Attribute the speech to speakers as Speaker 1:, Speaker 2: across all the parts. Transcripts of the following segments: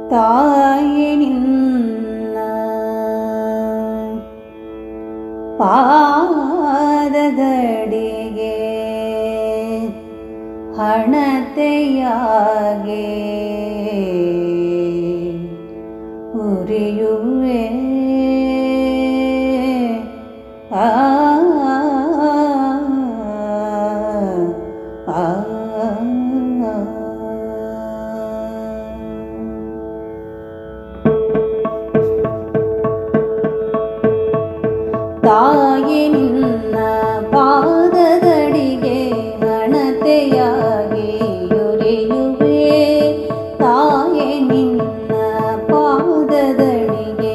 Speaker 1: ತಾಯಿ ನಿನ್ನ ಪಾದದಡಿಗೆ ಹಣತೆಯಾಗೆ ಉರಿಯುವೆ ಆ ತಾಯಿ ನಿನ್ನ ಪಾದದಡಿಗೆ ಹಣತೆಯಾಗಿ ಉರಿಯುವೆ. ತಾಯಿ ನಿನ್ನ ಪಾದದಡಿಗೆ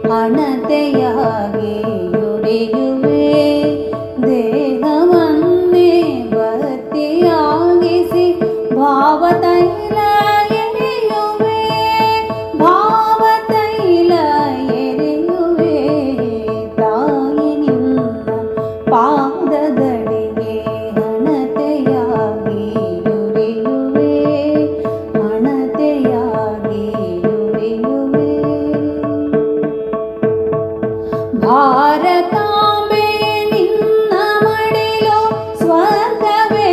Speaker 1: ಹಣತೆಯಾಗಿ ಉರಿಯುವೆ. ದೇಹವನ್ನೇ ಭರ್ತಿಯಾಗಿಸಿ ಭಾವತೈಲ ಎರೆಯುವೆ. ಭಾವತೈಲ ಎರೆಯುವೆ. ತಾಯಿ ನಿನ್ನ ಪಾದದಡಿಗೆ ಹಣತೆಯಾಗಿ ಉರಿಯುವೆ. ಹಣತೆಯಾಗಿ ಉರಿಯುವೆ. ಭಾರತಾಂಬೆ ನಿನ್ನ ಮಡಿಲು ಸ್ವರ್ಗವೇ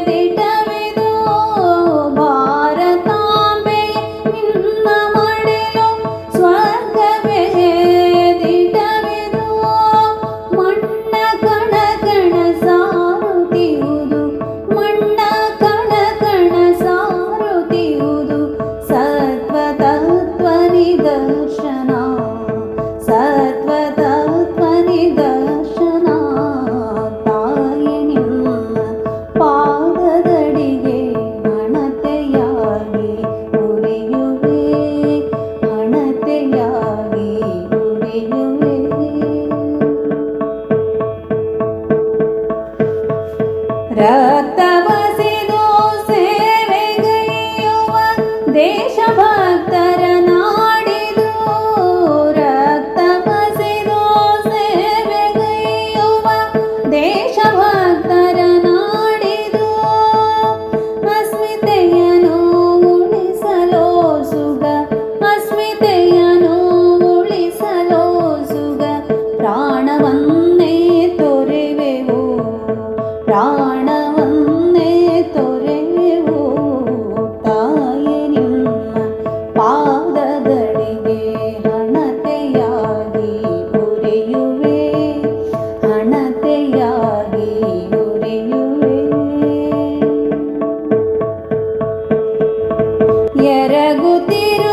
Speaker 1: ದಿಟವಿದು. ಭಾರತಾಂಬೆ ನಿನ್ನ ಮಡಿಲು ಸ್ವರ್ಗವೇ ದಿಟವಿದು. ಮಣ್ಣ ಕಣ ಕಣ ಸಾರುತ್ತಿರುವುದು. ಮಣ್ಣ ಕಣ ಕಣ ಸಾರುತ್ತಿರುವುದು. ಸತ್ವ ತತ್ವ ನಿದರ್ಶನ. ಸತ್ವ ತತ್ವ ನಿದರ್ಶನ. ತಾಯಿ ನಿನ್ನ ಪಾದದಡಿಗೆ ಹಣತೆಯಾಗಿ ಉರಿಯುವೆ. ಹಣತೆಯಾಗಿ ಉರಿಯುವೆ. ರಕ್ತ ಬಸಿದು ಸೇವೆಗೈಯುವ ದೇಶಭಕ್ತರ ನಾಡಿದು. ರಕ್ತ ಬಸಿದು ಸೇವೆಗೈಯುವ ದೇಶಭಕ್ತರ ನಾಡಿದು. ಅಸ್ಮಿತೆಯನ್ನು ಉಳಿಸಲೋ ಸುಗ. ಅಸ್ಮಿತೆಯನ್ನು ಉಳಿಸಲೋ ಸುಗ. ಪ್ರಾಣವನ್ನೇ ತೊರೆವೆವು. ಪ್ರಾಣವನ್ನೇ ತೊರೆವೆವು. ತಾಯಿ ನಿನ್ನ ಪಾದದಡಿಗೆ ಹಣತೆಯಾಗಿ ಉರಿಯುವೆ. ಹಣತೆಯಾಗಿ ಉರಿಯುವೆ. ಎರಗುತ್ತಿರು